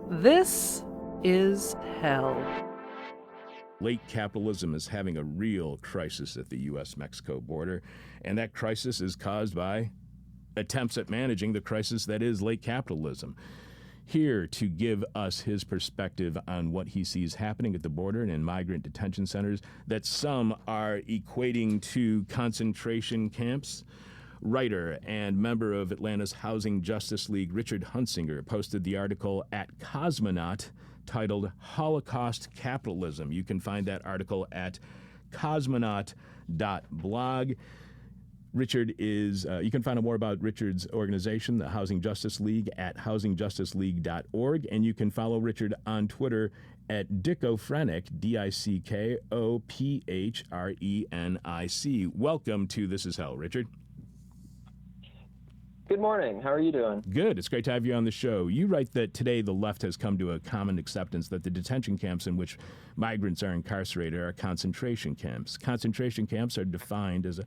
This is hell. Late capitalism is having a real crisis at the U.S.-Mexico border, and that crisis is caused by attempts at managing the crisis that is late capitalism. Here to give us his perspective on what he sees happening at the border and in migrant detention centers that some are equating to concentration camps. Writer and member of Atlanta's Housing Justice League, Richard Hunsinger, posted the article at Cosmonaut titled Holocaust Capitalism. You can find that article at cosmonaut.blog. Richard is, you can find out more about Richard's organization, the Housing Justice League, at housingjustice.league.org, and you can follow Richard on Twitter at Dickophrenic, Dickophrenic. Welcome to This Is Hell, Richard. Good morning. How are you doing? Good. It's great to have you on the show. You write that today the left has come to a common acceptance that the detention camps in which migrants are incarcerated are concentration camps. Concentration camps are defined as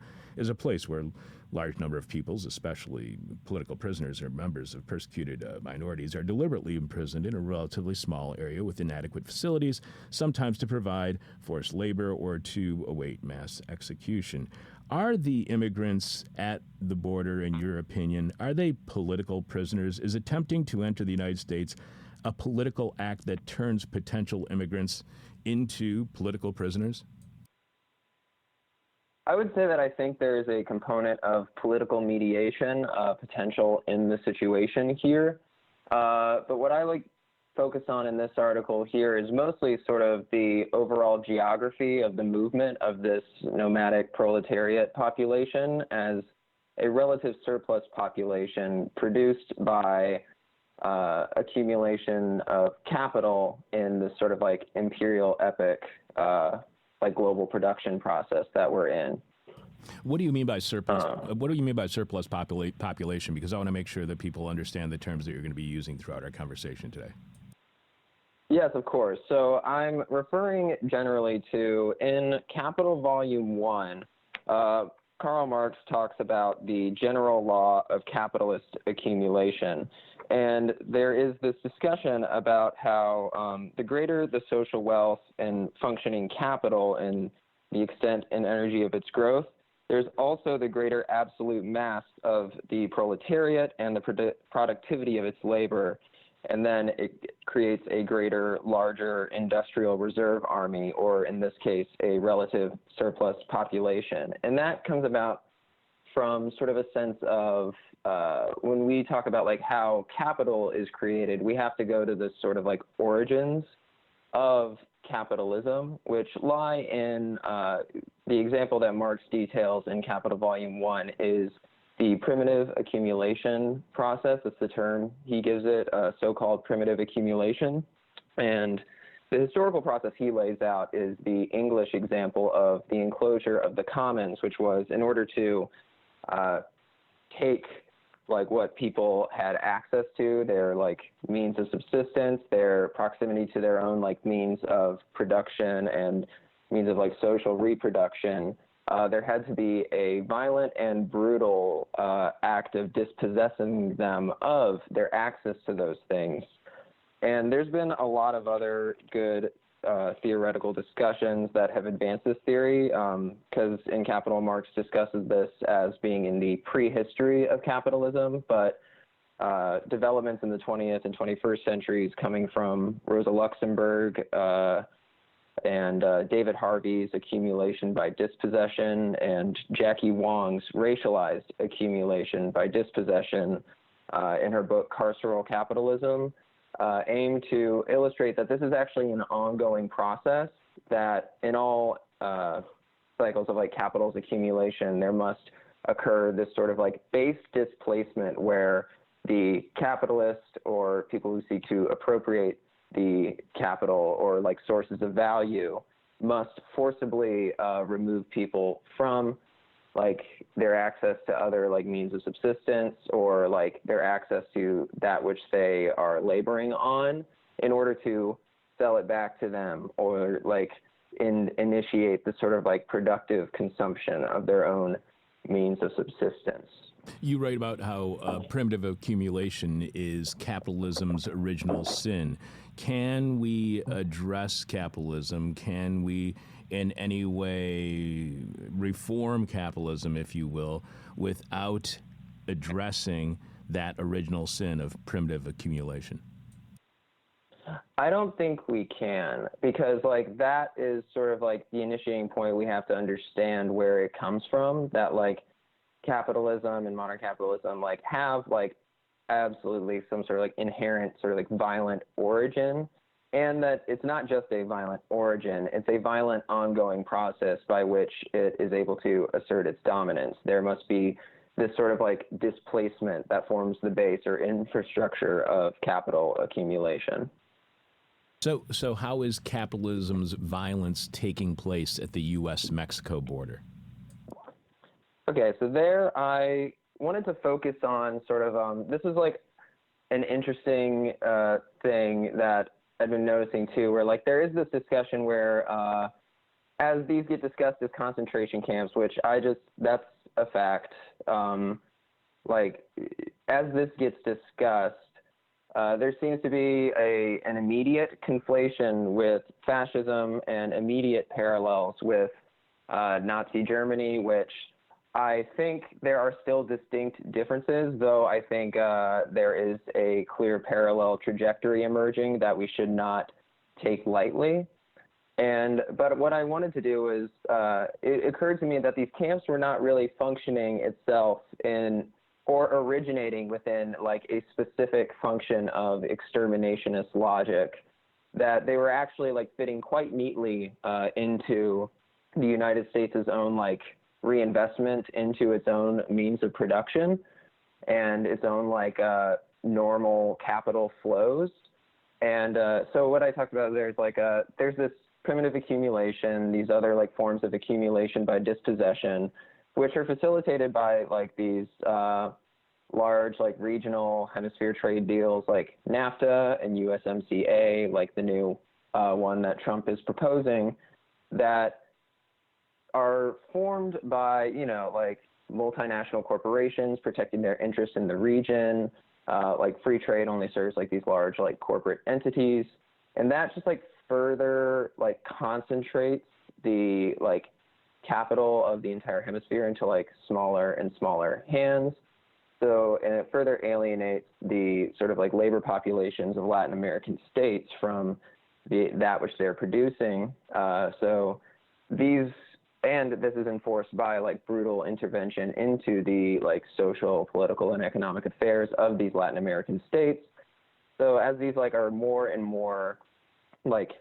a place where a large number of peoples, especially political prisoners or members of persecuted minorities, are deliberately imprisoned in a relatively small area with inadequate facilities, sometimes to provide forced labor or to await mass execution. Are the immigrants at the border, in your opinion, are they political prisoners? Is attempting to enter the United States a political act that turns potential immigrants into political prisoners? I would say that I think there is a component of political mediation potential in the situation here. But what I focus on in this article here is mostly sort of the overall geography of the movement of this nomadic proletariat population as a relative surplus population produced by accumulation of capital in this sort of imperial epic global production process that we're in. What do you mean by surplus? What do you mean by surplus population? Because I want to make sure that people understand the terms that you're going to be using throughout our conversation today. Yes, of course. So I'm referring generally to, in Capital Volume 1, Karl Marx talks about the general law of capitalist accumulation. And there is this discussion about how the greater the social wealth and functioning capital and the extent and energy of its growth, there's also the greater absolute mass of the proletariat and the productivity of its labor. And then it creates a greater, larger industrial reserve army, or in this case, a relative surplus population. And that comes about from sort of a sense of when we talk about how capital is created, we have to go to the sort of origins of capitalism, which lie in the example that Marx details in Capital Volume 1 is the primitive accumulation process. That's the term he gives it, so-called primitive accumulation. And the historical process he lays out is the English example of the enclosure of the commons, which was in order to take what people had access to, their means of subsistence, their proximity to their own means of production and means of social reproduction. There had to be a violent and brutal act of dispossessing them of their access to those things. And there's been a lot of other good theoretical discussions that have advanced this theory, because in Capital, Marx discusses this as being in the prehistory of capitalism, but developments in the 20th and 21st centuries coming from Rosa Luxemburg and David Harvey's accumulation by dispossession and Jackie Wong's racialized accumulation by dispossession in her book Carceral Capitalism aim to illustrate that this is actually an ongoing process, that in all cycles of capital's accumulation, there must occur this sort of base displacement where the capitalist or people who seek to appropriate the capital or sources of value must forcibly remove people from their access to other means of subsistence or their access to that which they are laboring on in order to sell it back to them or initiate the sort of productive consumption of their own means of subsistence. You write about how primitive accumulation is capitalism's original sin. Can we address capitalism? Can we in any way reform capitalism, if you will, without addressing that original sin of primitive accumulation? I don't think we can, because like that is sort of like the initiating point. We have to understand where it comes from, that like capitalism and modern capitalism like have like absolutely some sort of like inherent sort of like violent origin, and that it's not just a violent origin, it's a violent ongoing process by which it is able to assert its dominance. There must be this sort of like displacement that forms the base or infrastructure of capital accumulation. So how is capitalism's violence taking place at the U.S.-Mexico border? Okay, so there I wanted to focus on sort of, this is like an interesting thing that I've been noticing too, where like there is this discussion where as these get discussed as concentration camps, which that's a fact, like as this gets discussed, there seems to be an immediate conflation with fascism and immediate parallels with Nazi Germany, which I think there are still distinct differences, though I think there is a clear parallel trajectory emerging that we should not take lightly. But what I wanted to do is, it occurred to me that these camps were not really functioning itself or originating within like a specific function of exterminationist logic, that they were actually like fitting quite neatly into the United States' own like reinvestment into its own means of production and its own like normal capital flows. And so what I talked about there is like there's this primitive accumulation, these other like forms of accumulation by dispossession, which are facilitated by like these large like regional hemisphere trade deals like NAFTA and USMCA, like the new one that Trump is proposing, that are formed by, you know, like multinational corporations protecting their interests in the region. Like free trade only serves like these large like corporate entities, and that just like further like concentrates the like capital of the entire hemisphere into like smaller and smaller hands. So, and it further alienates the sort of like labor populations of Latin American states from that which they're producing. So these, and this is enforced by like brutal intervention into the like social, political, and economic affairs of these Latin American states. So as these like are more and more like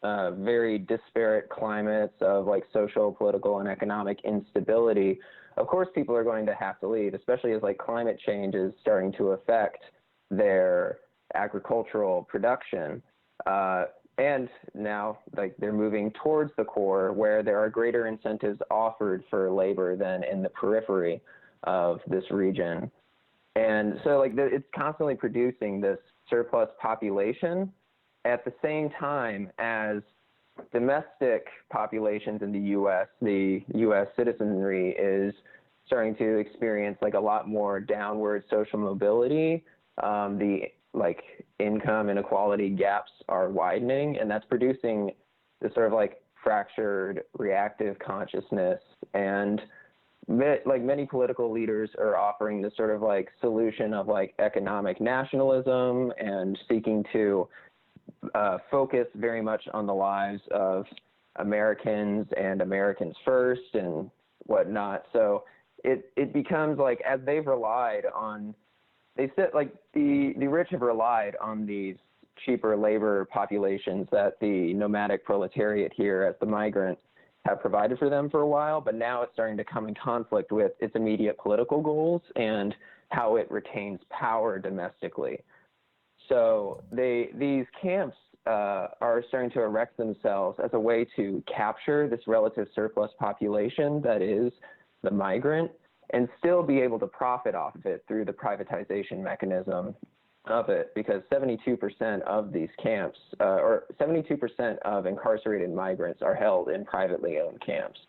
very disparate climates of like social, political, and economic instability, of course people are going to have to leave, especially as like climate change is starting to affect their agricultural production. And now like they're moving towards the core where there are greater incentives offered for labor than in the periphery of this region. And so like it's constantly producing this surplus population at the same time as domestic populations in the U.S. citizenry is starting to experience like a lot more downward social mobility. The like income inequality gaps are widening, and that's producing this sort of like fractured reactive consciousness. And like many political leaders are offering this sort of like solution of like economic nationalism and seeking to focus very much on the lives of Americans and Americans first and whatnot. So it becomes like, as they've relied on, they said like the rich have relied on these cheaper labor populations that the nomadic proletariat here as the migrant have provided for them for a while, but now it's starting to come in conflict with its immediate political goals and how it retains power domestically. So these camps are starting to erect themselves as a way to capture this relative surplus population that is the migrant and still be able to profit off of it through the privatization mechanism of it, because 72% of these camps, or 72% of incarcerated migrants are held in privately owned camps.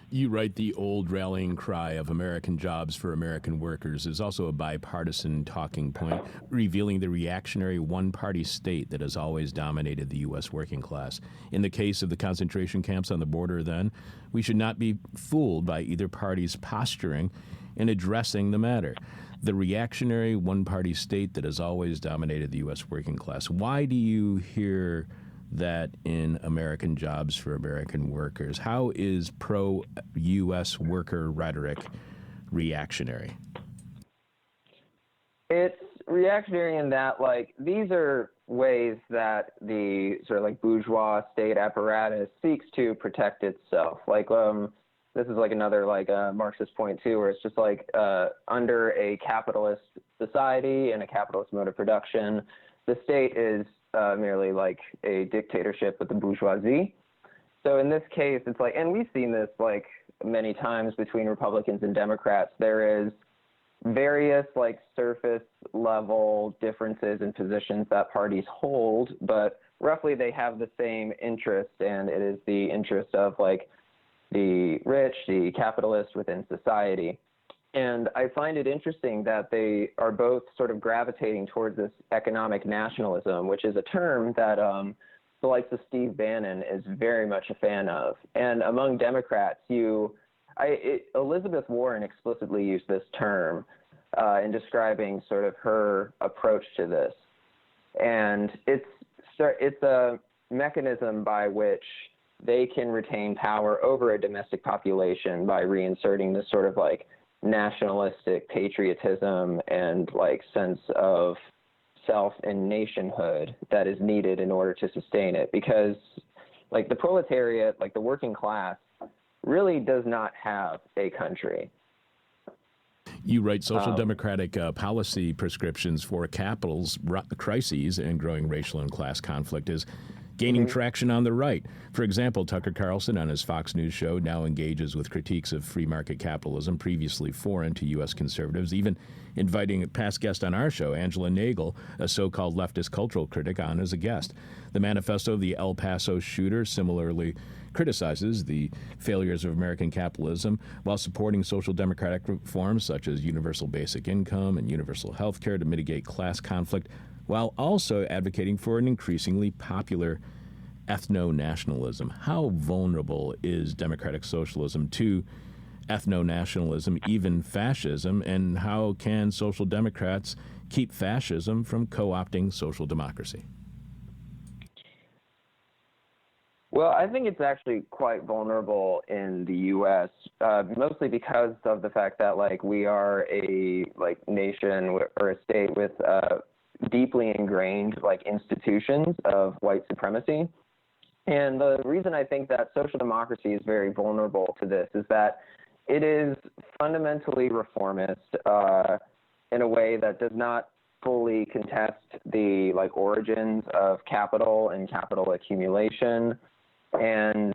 You write the old rallying cry of American jobs for American workers is also a bipartisan talking point, revealing the reactionary one-party state that has always dominated the U.S. working class. In the case of the concentration camps on the border, then, we should not be fooled by either party's posturing in addressing the matter. The reactionary one-party state that has always dominated the U.S. working class. Why do you hear that in American Jobs for American Workers? How is pro-U.S. worker rhetoric reactionary? It's reactionary in that, like, these are ways that the sort of like bourgeois state apparatus seeks to protect itself. Like, this is like another like Marxist point too, where it's just like under a capitalist society and a capitalist mode of production, the state is merely like a dictatorship with the bourgeoisie. So in this case, it's like, and we've seen this like many times between Republicans and Democrats, there is various like surface level differences in positions that parties hold, but roughly they have the same interest, and it is the interest of like the rich, the capitalists within society. And I find it interesting that they are both sort of gravitating towards this economic nationalism, which is a term that the likes of Steve Bannon is very much a fan of. And among Democrats, Elizabeth Warren explicitly used this term in describing sort of her approach to this. And it's a mechanism by which they can retain power over a domestic population by reinserting this sort of like nationalistic patriotism and like sense of self and nationhood that is needed in order to sustain it, because like the proletariat, like the working class, really does not have a country. You write social democratic policy prescriptions for capital's crises and growing racial and class conflict is gaining traction on the right. For example, Tucker Carlson on his Fox News show now engages with critiques of free market capitalism, previously foreign to U.S. conservatives, even inviting a past guest on our show, Angela Nagel, a so-called leftist cultural critic, on as a guest. The manifesto of the El Paso shooter similarly criticizes the failures of American capitalism while supporting social democratic reforms such as universal basic income and universal health care to mitigate class conflict, while also advocating for an increasingly popular ethno-nationalism. How vulnerable is democratic socialism to ethno-nationalism, even fascism, and how can social democrats keep fascism from co-opting social democracy? Well, I think it's actually quite vulnerable in the U.S., mostly because of the fact that like we are a like nation or a state with deeply ingrained like institutions of white supremacy. And the reason I think that social democracy is very vulnerable to this is that it is fundamentally reformist in a way that does not fully contest the like origins of capital and capital accumulation. And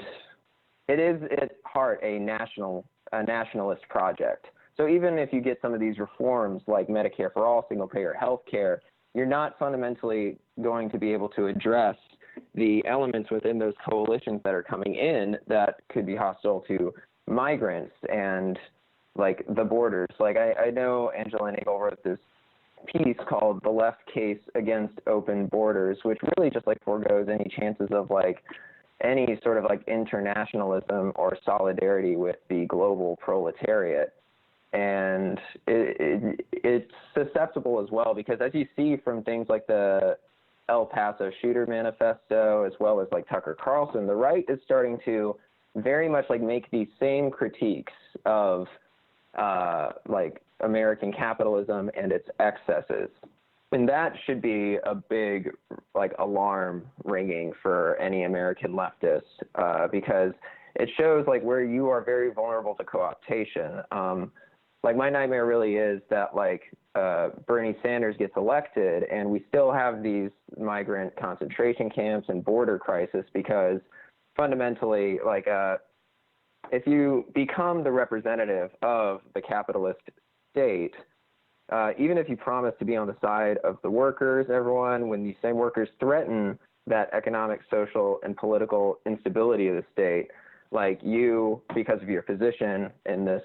it is at heart a nationalist project. So even if you get some of these reforms like Medicare for all, single payer health care, you're not fundamentally going to be able to address the elements within those coalitions that are coming in that could be hostile to migrants and like the borders. Like I know Angela Nagel wrote this piece called The Left Case Against Open Borders, which really just like foregoes any chances of like any sort of like internationalism or solidarity with the global proletariat. And it's susceptible as well, because as you see from things like the El Paso shooter manifesto, as well as like Tucker Carlson, the right is starting to very much like make these same critiques of like American capitalism and its excesses. And that should be a big like alarm ringing for any American leftist, because it shows like where you are very vulnerable to co-optation. Like my nightmare really is that like Bernie Sanders gets elected and we still have these migrant concentration camps and border crisis, because fundamentally like if you become the representative of the capitalist state, even if you promise to be on the side of the workers, everyone, when these same workers threaten that economic, social, and political instability of the state, like you, because of your position in this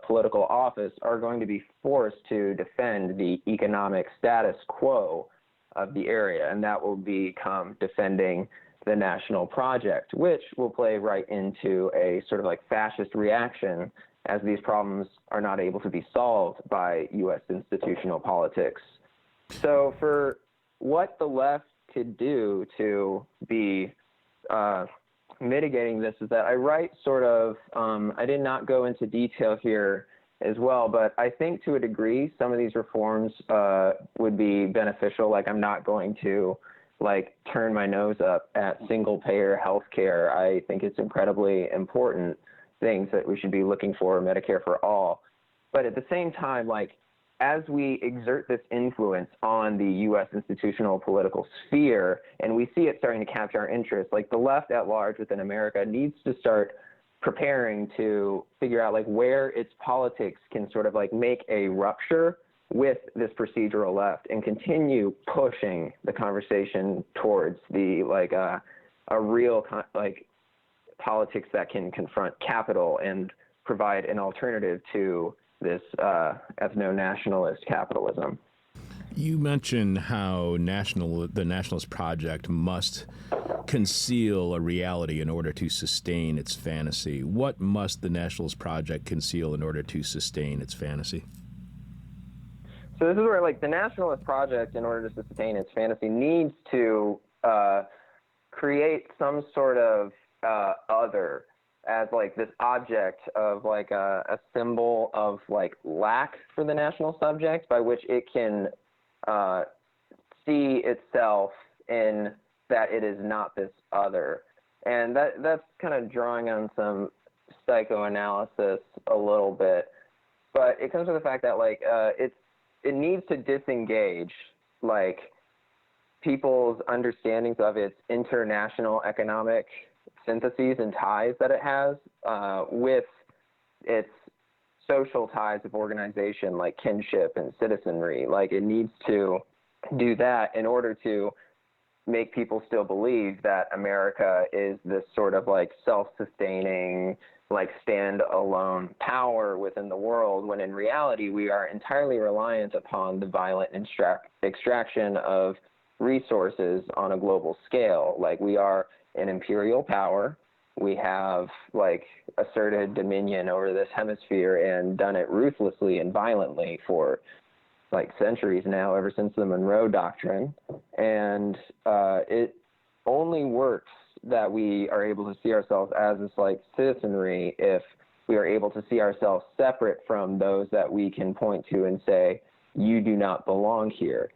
political office, are going to be forced to defend the economic status quo of the area, and that will become defending the national project, which will play right into a sort of like fascist reaction as these problems are not able to be solved by U.S. institutional politics. So for what the left could do to be mitigating this is that I write sort of, I did not go into detail here as well, but I think to a degree some of these reforms would be beneficial. Like I'm not going to like turn my nose up at single payer healthcare. I think it's incredibly important things that we should be looking for, Medicare for all. But at the same time, like as we exert this influence on the U.S. institutional political sphere, and we see it starting to capture our interest, like the left at large within America needs to start preparing to figure out like where its politics can sort of like make a rupture with this procedural left and continue pushing the conversation towards the like a real like politics that can confront capital and provide an alternative to this ethno-nationalist capitalism. You mentioned how the nationalist project must conceal a reality in order to sustain its fantasy. What must the nationalist project conceal in order to sustain its fantasy? So this is where like the nationalist project, in order to sustain its fantasy, needs to create some sort of other as like this object of like a symbol of like lack for the national subject by which it can see itself in that it is not this other. And that's kind of drawing on some psychoanalysis a little bit, but it comes to the fact that like it needs to disengage like people's understandings of its international economic syntheses and ties that it has with its social ties of organization like kinship and citizenry. Like it needs to do that in order to make people still believe that America is this sort of like self-sustaining, like stand-alone power within the world, when in reality we are entirely reliant upon the violent extraction of resources on a global scale. Like we are an imperial power. We have like asserted dominion over this hemisphere and done it ruthlessly and violently for like centuries now, ever since the Monroe Doctrine. And it only works that we are able to see ourselves as this like citizenry if we are able to see ourselves separate from those that we can point to and say, you do not belong here.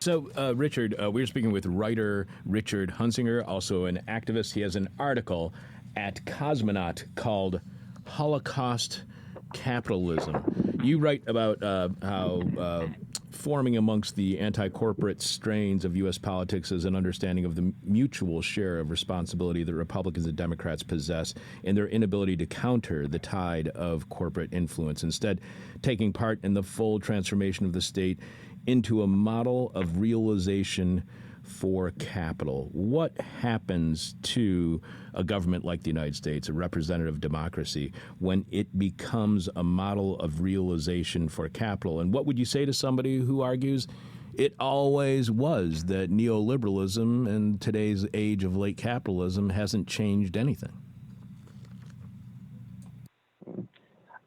So, Richard, we were speaking with writer Richard Hunsinger, also an activist. He has an article at Cosmonaut called Holocaust Capitalism. You write about how forming amongst the anti-corporate strains of U.S. politics is an understanding of the mutual share of responsibility that Republicans and Democrats possess in their inability to counter the tide of corporate influence, instead taking part in the full transformation of the state into a model of realization for capital. What happens to a government like the United States, a representative democracy, when it becomes a model of realization for capital? And what would you say to somebody who argues it always was, that neoliberalism in today's age of late capitalism hasn't changed anything?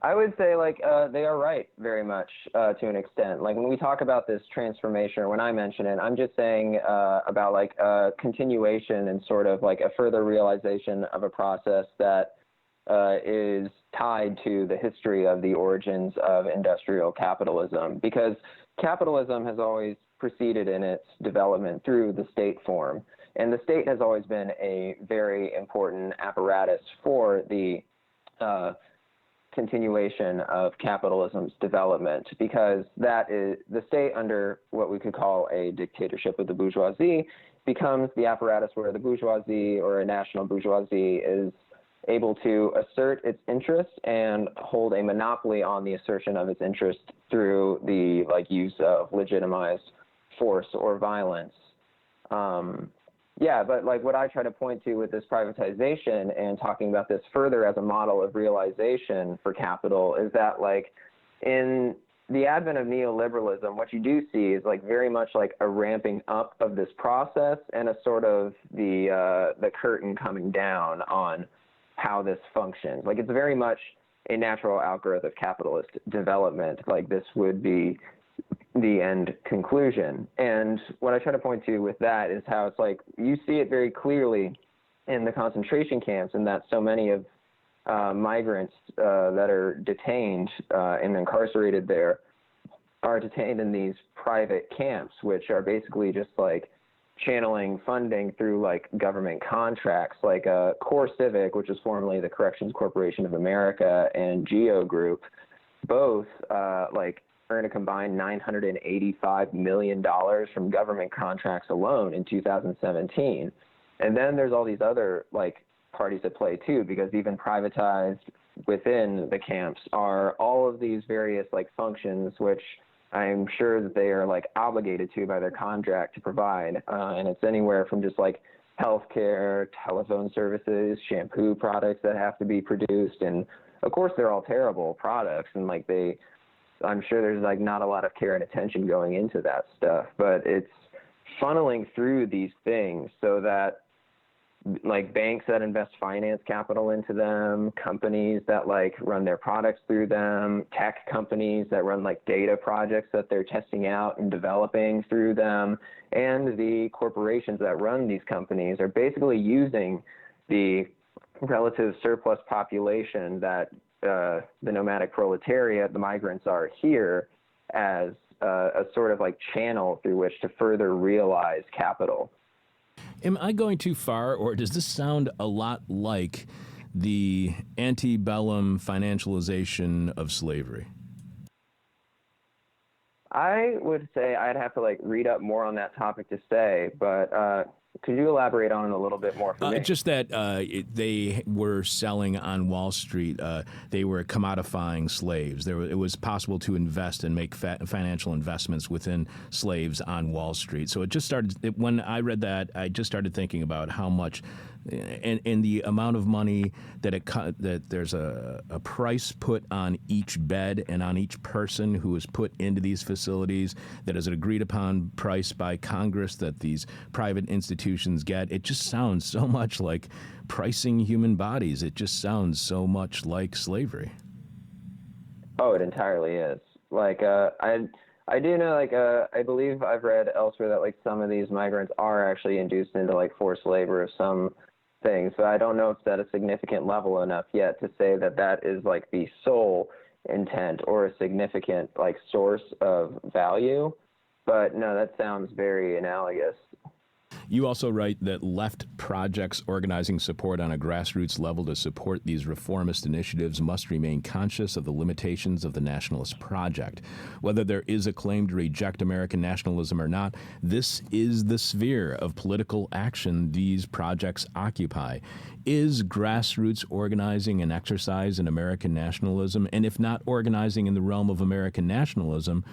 I would say like they are right very much to an extent. Like when we talk about this transformation, or when I mention it, I'm just saying about like a continuation and sort of like a further realization of a process that is tied to the history of the origins of industrial capitalism, because capitalism has always proceeded in its development through the state form. And the state has always been a very important apparatus for the continuation of capitalism's development, because that is the state, under what we could call a dictatorship of the bourgeoisie, becomes the apparatus where the bourgeoisie or a national bourgeoisie is able to assert its interests and hold a monopoly on the assertion of its interest through the like use of legitimized force or violence. Yeah, but like what I try to point to with this privatization and talking about this further as a model of realization for capital is that like in the advent of neoliberalism, what you do see is like very much like a ramping up of this process and a sort of the curtain coming down on how this functions. Like it's very much a natural outgrowth of capitalist development. Like this would be the end conclusion. And what I try to point to with that is how it's like you see it very clearly in the concentration camps, and that so many of migrants that are detained and incarcerated there are detained in these private camps, which are basically just like channeling funding through like government contracts, like Core Civic, which is formerly the Corrections Corporation of America, and Geo Group, both like earn a combined $985 million from government contracts alone in 2017. And then there's all these other like parties at play too, because even privatized within the camps are all of these various like functions, which I'm sure that they are like obligated to by their contract to provide. And it's anywhere from just like healthcare, telephone services, shampoo products that have to be produced. And of course, they're all terrible products, and like I'm sure there's like not a lot of care and attention going into that stuff, but it's funneling through these things so that like banks that invest finance capital into them, companies that like run their products through them, tech companies that run like data projects that they're testing out and developing through them, and the corporations that run these companies are basically using the relative surplus population that the nomadic proletariat, the migrants, are here as a sort of like channel through which to further realize capital. Am I going too far, or does this sound a lot like the antebellum financialization of slavery? I would say I'd have to like read up more on that topic to say, but could you elaborate on it a little bit more for me? Just that they were selling on Wall Street. They were commodifying slaves. It was possible to invest and make financial investments within slaves on Wall Street. So it just started, when I read that, I just started thinking about how much and the amount of money that there's a price put on each bed and on each person who is put into these facilities, that is an agreed upon price by Congress that these private institutions get. It just sounds so much like pricing human bodies. It just sounds so much like slavery. Oh, it entirely is. Like I do know, like I believe I've read elsewhere that like some of these migrants are actually induced into like forced labor of some things, but I don't know if it's at a significant level enough yet to say that that is like the sole intent or a significant like source of value. But no, that sounds very analogous. You also write that left projects organizing support on a grassroots level to support these reformist initiatives must remain conscious of the limitations of the nationalist project. Whether there is a claim to reject American nationalism or not, this is the sphere of political action these projects occupy. Is grassroots organizing an exercise in American nationalism? And if not organizing in the realm of American nationalism,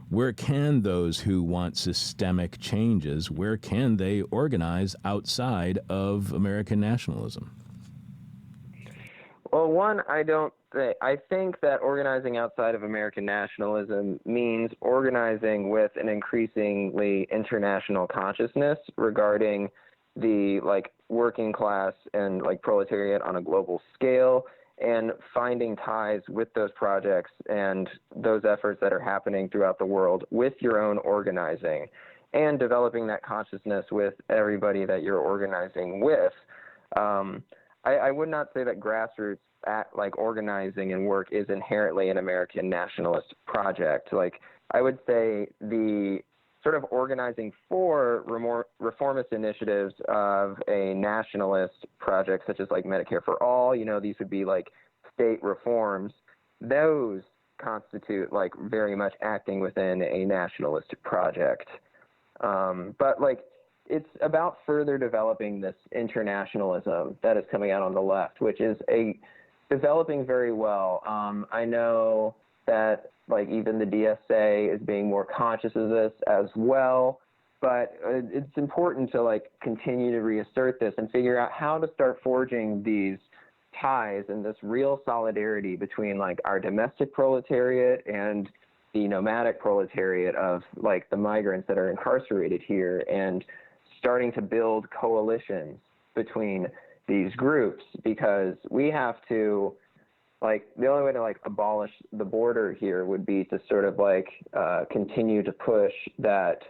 where can those who want systemic changes, where can they organize outside of American nationalism? Well, one, I think that organizing outside of American nationalism means organizing with an increasingly international consciousness regarding the like working class and like proletariat on a global scale, and finding ties with those projects and those efforts that are happening throughout the world with your own organizing, and developing that consciousness with everybody that you're organizing with. I would not say that grassroots like organizing and work is inherently an American nationalist project. Like I would say the sort of organizing for reformist initiatives of a nationalist project, such as like Medicare for All, you know, these would be like state reforms. Those constitute like very much acting within a nationalist project. But like it's about further developing this internationalism that is coming out on the left, which is developing very well. I know that like even the DSA is being more conscious of this as well, but it's important to like continue to reassert this and figure out how to start forging these ties and this real solidarity between like our domestic proletariat and the nomadic proletariat of like the migrants that are incarcerated here, and starting to build coalitions between these groups, because we have to, like, the only way to like abolish the border here would be to sort of like continue to push that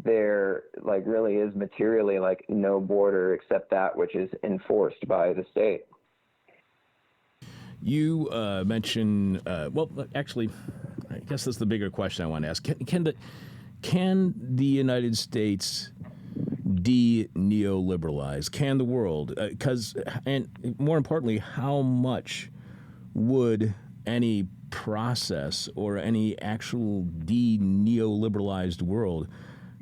there like really is materially like no border except that which is enforced by the state. You mentioned, well, actually, I guess that's the bigger question I want to ask. Can the United States de-neoliberalize? Can the world? And more importantly, how much would any process or any actual de-neoliberalized world,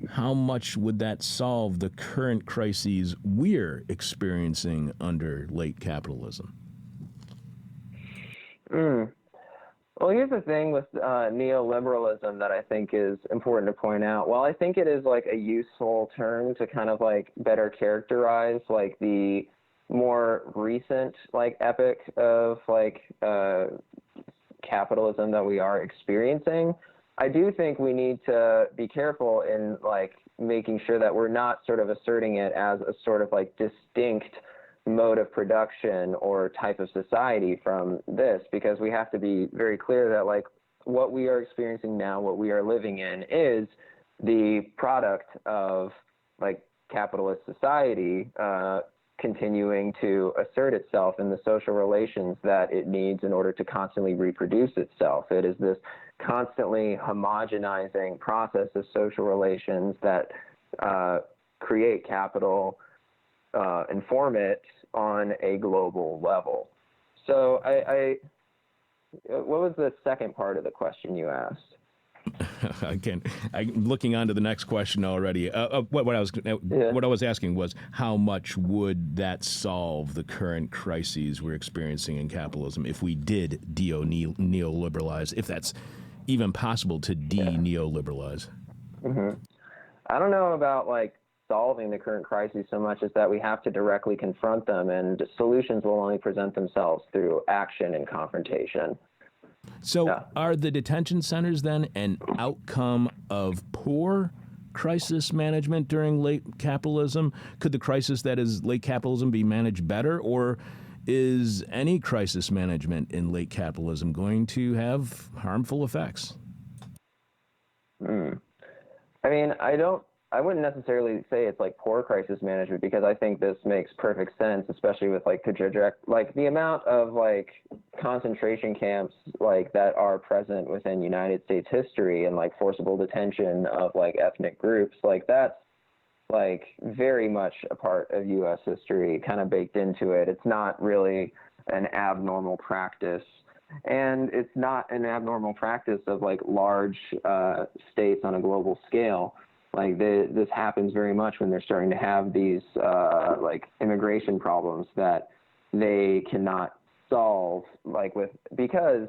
how much would that solve the current crises we're experiencing under late capitalism? Well, here's the thing with neoliberalism that I think is important to point out. While I think it is like a useful term to kind of like better characterize like the more recent like epoch of like capitalism that we are experiencing, I do think we need to be careful in like making sure that we're not sort of asserting it as a sort of like distinct mode of production or type of society from this, because we have to be very clear that like what we are experiencing now, what we are living in, is the product of like capitalist society continuing to assert itself in the social relations that it needs in order to constantly reproduce itself. It is this constantly homogenizing process of social relations that create capital and form it on a global level. So what was the second part of the question you asked? Again, I'm looking on to the next question already. What I was asking was, how much would that solve the current crises we're experiencing in capitalism if we did neoliberalize, if that's even possible to de-neoliberalize? Mm-hmm. I don't know about like solving the current crises so much as that we have to directly confront them, and solutions will only present themselves through action and confrontation. So are the detention centers then an outcome of poor crisis management during late capitalism? Could the crisis that is late capitalism be managed better, or is any crisis management in late capitalism going to have harmful effects? I mean, I wouldn't necessarily say it's like poor crisis management, because I think this makes perfect sense, especially with like the amount of like concentration camps like that are present within United States history, and like forcible detention of like ethnic groups. Like that's like very much a part of U.S. history, kind of baked into it. It's not really an abnormal practice. And it's not an abnormal practice of like large states on a global scale. Like this happens very much when they're starting to have these like immigration problems that they cannot solve, like because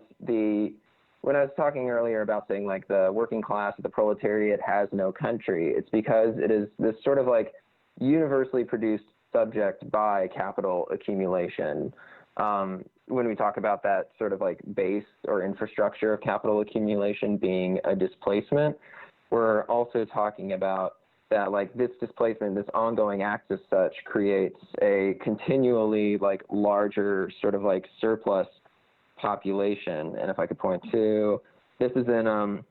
when I was talking earlier about saying like the working class or the proletariat has no country, it's because it is this sort of like universally produced subject by capital accumulation. When we talk about that sort of like base or infrastructure of capital accumulation being a displacement, we're also talking about that like this displacement, this ongoing axis such, creates a continually like larger sort of like surplus population. And if I could point to, this is in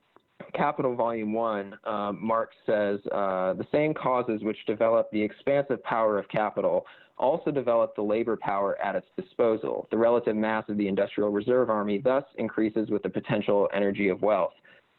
Capital Volume 1, Marx says, the same causes which develop the expansive power of capital also develop the labor power at its disposal. The relative mass of the industrial reserve army thus increases with the potential energy of wealth.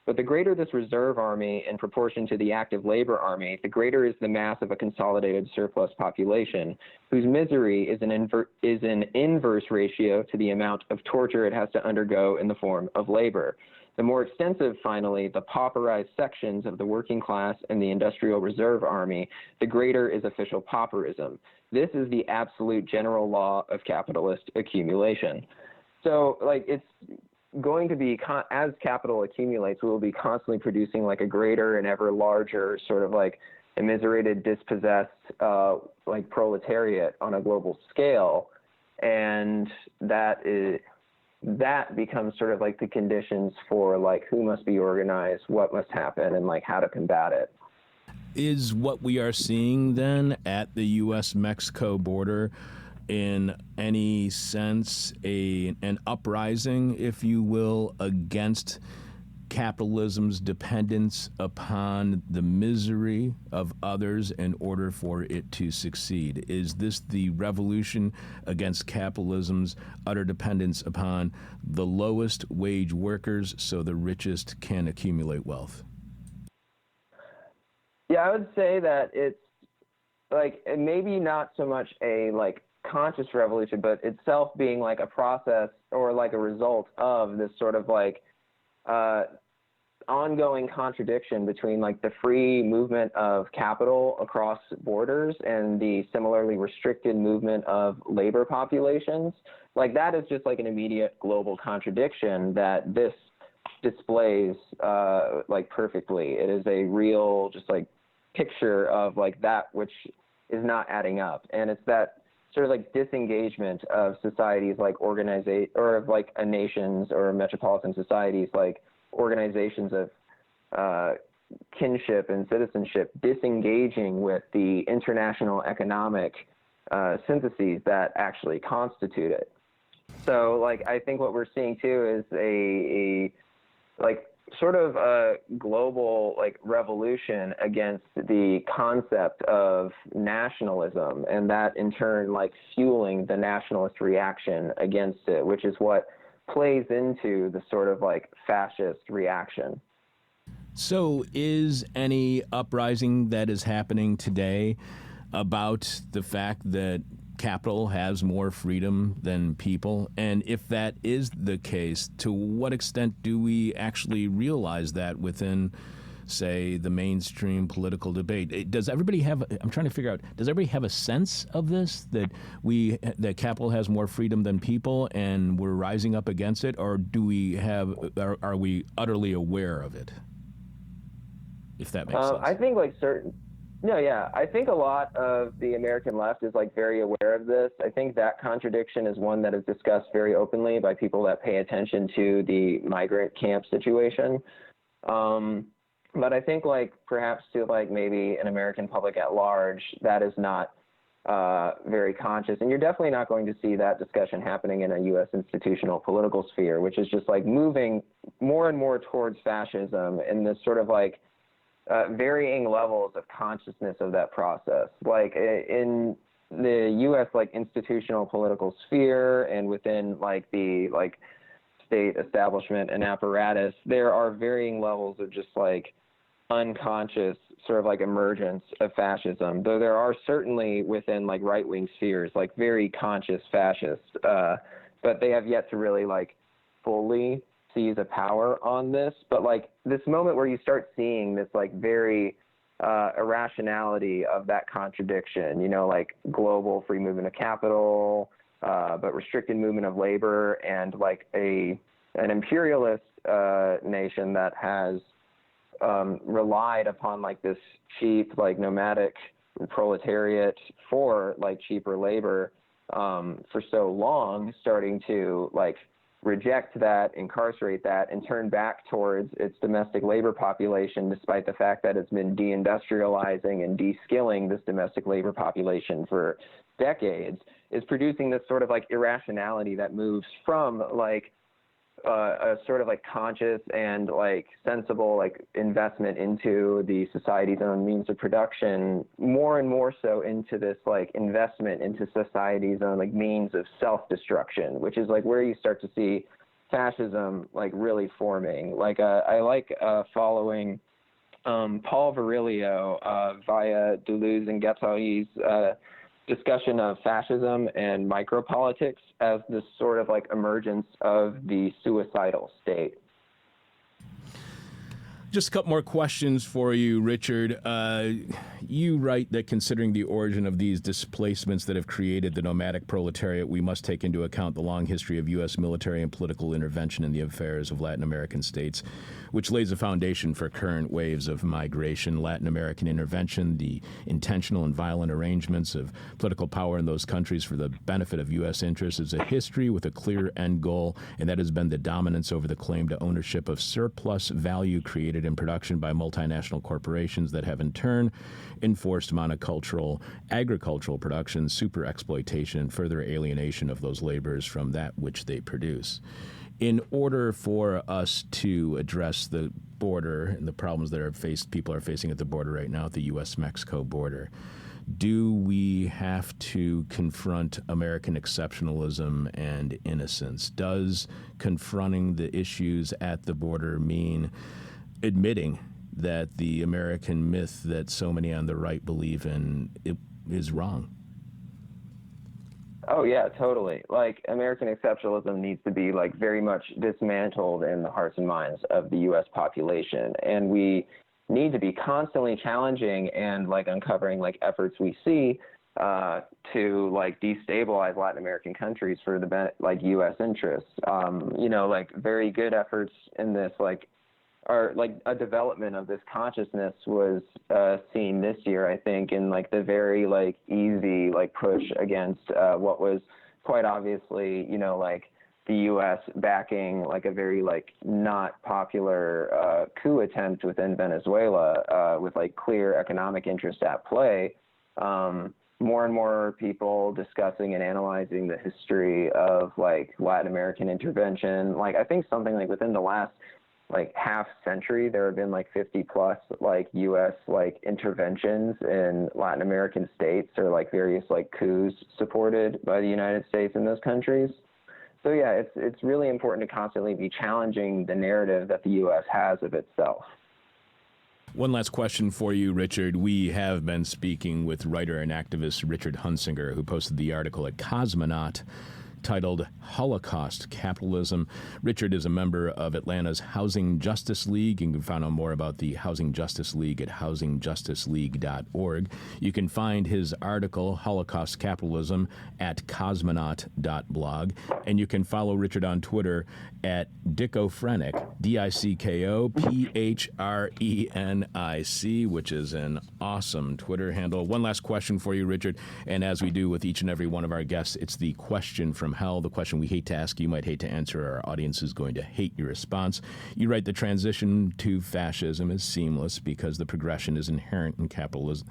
But the greater this reserve army in proportion to the active labor army, the greater is the mass of a consolidated surplus population, whose misery is an inverse ratio to the amount of torture it has to undergo in the form of labor. The more extensive, finally, the pauperized sections of the working class and the industrial reserve army, the greater is official pauperism. This is the absolute general law of capitalist accumulation. So, like, it's going to be, as capital accumulates, we will be constantly producing like a greater and ever larger sort of like immiserated, dispossessed, like proletariat on a global scale. And that becomes sort of like the conditions for like who must be organized, what must happen, and like how to combat it. Is what we are seeing then at the U.S.-Mexico border in any sense an uprising, if you will, against capitalism's dependence upon the misery of others in order for it to succeed? Is this the revolution against capitalism's utter dependence upon the lowest wage workers so the richest can accumulate wealth? Yeah, I would say that it's like maybe not so much a like conscious revolution, but itself being like a process or like a result of this sort of like ongoing contradiction between like the free movement of capital across borders and the similarly restricted movement of labor populations. Like that is just like an immediate global contradiction that this displays like perfectly. It is a real just like picture of like that which is not adding up, and it's that sort of like disengagement of societies like or of like a nations or metropolitan societies like organizations of kinship and citizenship, disengaging with the international economic syntheses that actually constitute it. So like I think what we're seeing too is a like sort of a global like revolution against the concept of nationalism, and that in turn like fueling the nationalist reaction against it, which is what plays into the sort of like fascist reaction. So is any uprising that is happening today about the fact that capital has more freedom than people? And if that is the case, to what extent do we actually realize that within, say, the mainstream political debate? Does everybody have, I'm trying to figure out, does everybody have a sense of this, that capital has more freedom than people and we're rising up against it? Or are we utterly aware of it? If that makes sense. I think like I think a lot of the American left is like very aware of this. I think that contradiction is one that is discussed very openly by people that pay attention to the migrant camp situation. But I think like perhaps to like maybe an American public at large, that is not very conscious. And you're definitely not going to see that discussion happening in a U.S. institutional political sphere, which is just like moving more and more towards fascism in this sort of like varying levels of consciousness of that process. Like in the U.S. like institutional political sphere and within like the like state establishment and apparatus, there are varying levels of just like unconscious sort of like emergence of fascism, though there are certainly within like right-wing spheres like very conscious fascists, but they have yet to really like fully seize a power on this. But like this moment where you start seeing this like very irrationality of that contradiction, you know, like global free movement of capital, but restricted movement of labor, and like an imperialist nation that has relied upon like this cheap, like nomadic proletariat for like cheaper labor for so long, starting to like reject that, incarcerate that, and turn back towards its domestic labor population, despite the fact that it's been deindustrializing and de-skilling this domestic labor population for decades, is producing this sort of like irrationality that moves from like a sort of like conscious and like sensible like investment into the society's own means of production, more and more so into this like investment into society's own like means of self-destruction, which is like where you start to see fascism like really forming. Like I like following Paul Virilio via Deleuze and Guattari's discussion of fascism and micropolitics as this sort of like emergence of the suicidal state. Just a couple more questions for you, Richard. You write that considering the origin of these displacements that have created the nomadic proletariat, we must take into account the long history of U.S. military and political intervention in the affairs of Latin American states, which lays a foundation for current waves of migration. Latin American intervention, the intentional and violent arrangements of political power in those countries for the benefit of U.S. interests is a history with a clear end goal, and that has been the dominance over the claim to ownership of surplus value created in production by multinational corporations that have in turn enforced monocultural agricultural production, super exploitation, and further alienation of those laborers from that which they produce. In order for us to address the border and the problems that people are facing at the border right now, at the U.S.-Mexico border, do we have to confront American exceptionalism and innocence? Does confronting the issues at the border mean admitting that the American myth that so many on the right believe in is wrong? Oh yeah, totally. Like, American exceptionalism needs to be like very much dismantled in the hearts and minds of the U.S. population, and we need to be constantly challenging and like uncovering like efforts we see to like destabilize Latin American countries for the like U.S. interests. Like very good efforts in this are like a development of this consciousness was seen this year, I think, in like the very like easy like push against what was quite obviously, like the U.S. backing like a very like not popular coup attempt within Venezuela with like clear economic interest at play. More and more people discussing and analyzing the history of like Latin American intervention. Like, I think something like within the last like half century, there have been like 50 plus like U.S. like interventions in Latin American states, or like various like coups supported by the United States in those countries. So yeah, it's really important to constantly be challenging the narrative that the U.S. has of itself. One last question for you, Richard. We have been speaking with writer and activist Richard Hunsinger, who posted the article at Cosmonaut titled Holocaust Capitalism. Richard is a member of Atlanta's Housing Justice League. You can find out more about the Housing Justice League at housingjusticeleague.org. You can find his article, Holocaust Capitalism, at cosmonaut.blog. And you can follow Richard on Twitter at Dickophrenic, DICKOPHRENIC, which is an awesome Twitter handle. One last question for you, Richard. And as we do with each and every one of our guests, it's the question from hell, the question we hate to ask, you might hate to answer, our audience is going to hate your response. You write, the transition to fascism is seamless because the progression is inherent in capital's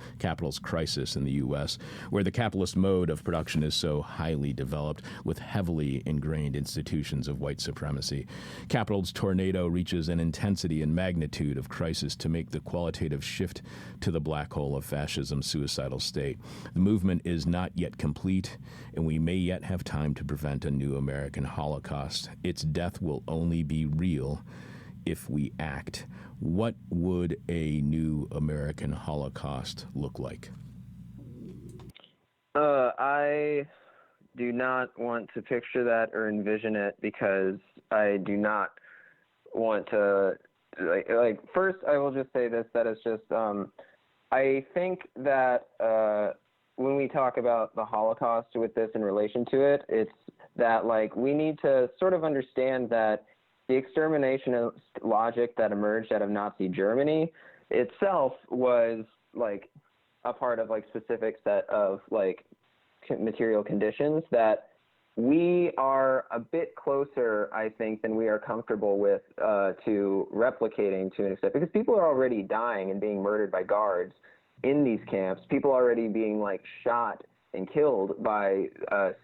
crisis in the U.S., where the capitalist mode of production is so highly developed with heavily ingrained institutions of white supremacy. Capital's tornado reaches an intensity and magnitude of crisis to make the qualitative shift to the black hole of fascism's suicidal state. The movement is not yet complete, and we may yet have time to prevent a new American Holocaust. Its death will only be real if we act. What would a new American Holocaust look like? I do not want to picture that or envision it, because I do not want to, first I will just say this, that it's just, I think that when we talk about the Holocaust with this in relation to it, it's that like we need to sort of understand that the extermination logic that emerged out of Nazi Germany itself was like a part of like specific set of like material conditions that we are a bit closer, I think, than we are comfortable with to replicating to an extent, because people are already dying and being murdered by guards in these camps, people already being like shot and killed by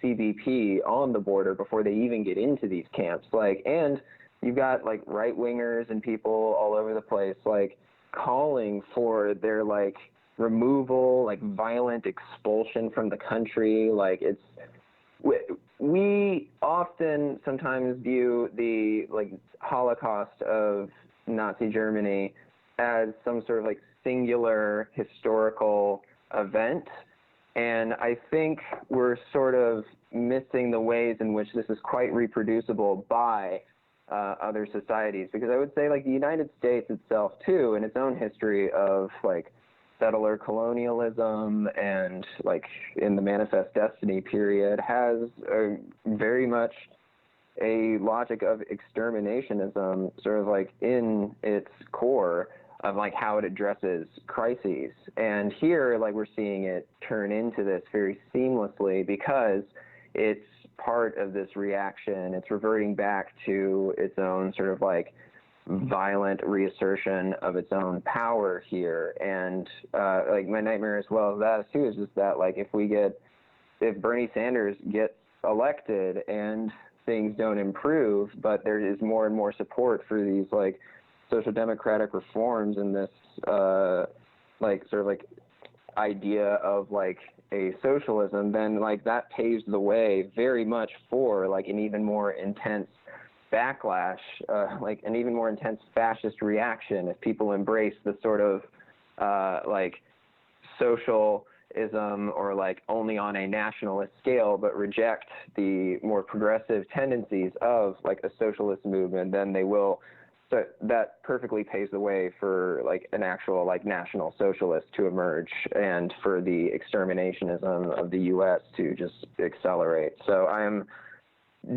CBP on the border before they even get into these camps. Like, and you've got like right wingers and people all over the place, like calling for their like removal, like violent expulsion from the country. Like, it's, we often sometimes view the like Holocaust of Nazi Germany as some sort of like singular historical event. And I think we're sort of missing the ways in which this is quite reproducible by other societies, because I would say like the United States itself too, in its own history of like settler colonialism and like in the Manifest Destiny period, has very much a logic of exterminationism sort of like in its core of like how it addresses crises. And here, like we're seeing it turn into this very seamlessly because it's part of this reaction. It's reverting back to its own sort of like violent reassertion of its own power here. And like my nightmare as well as that too is just that like if Bernie Sanders gets elected and things don't improve, but there is more and more support for these like social democratic reforms and this like sort of like idea of like a socialism, then like that paves the way very much for like an even more intense backlash, like an even more intense fascist reaction if people embrace the sort of like socialism or like only on a nationalist scale, but reject the more progressive tendencies of like a socialist movement, then they will. So that perfectly paves the way for like an actual like national socialist to emerge and for the exterminationism of the U.S. to just accelerate. So I am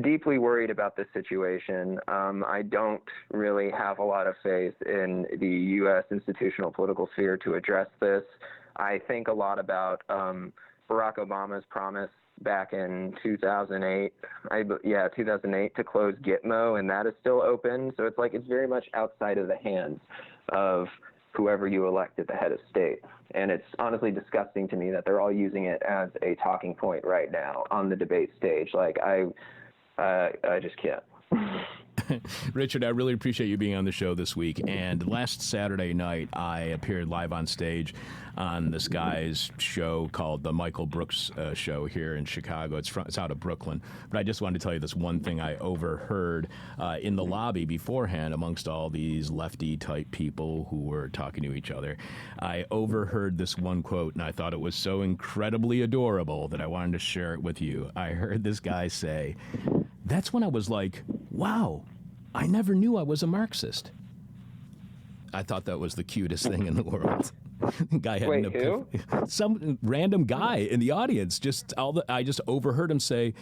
deeply worried about this situation. I don't really have a lot of faith in the U.S. institutional political sphere to address this. I think a lot about Barack Obama's promise back in 2008, 2008 to close Gitmo, and that is still open. So it's like it's very much outside of the hands of whoever you elect at the head of state. And it's honestly disgusting to me that they're all using it as a talking point right now on the debate stage. Like I just can't. Richard, I really appreciate you being on the show this week. And last Saturday night, I appeared live on stage on this guy's show called the Michael Brooks Show here in Chicago. It's out of Brooklyn. But I just wanted to tell you this one thing I overheard in the lobby beforehand amongst all these lefty-type people who were talking to each other. I overheard this one quote, and I thought it was so incredibly adorable that I wanted to share it with you. I heard this guy say, "That's when I was like, wow, I never knew I was a Marxist." I thought that was the cutest thing in the world. Guy had Wait, who? Some random guy in the audience. I just overheard him say,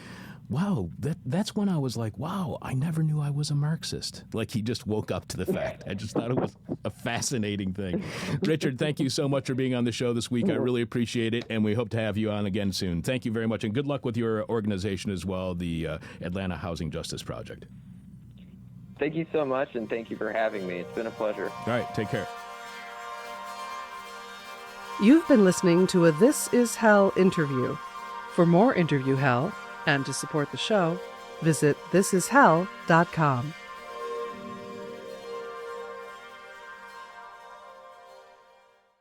"Wow, that's when I was like, wow, I never knew I was a Marxist." Like he just woke up to the fact. I just thought it was a fascinating thing. Richard, thank you so much for being on the show this week. I really appreciate it, and we hope to have you on again soon. Thank you very much, and good luck with your organization as well, the Atlanta Housing Justice Project. Thank you so much, and thank you for having me. It's been a pleasure. All right, take care. You've been listening to a This Is Hell interview. For more interview hell and to support the show, visit thisishell.com.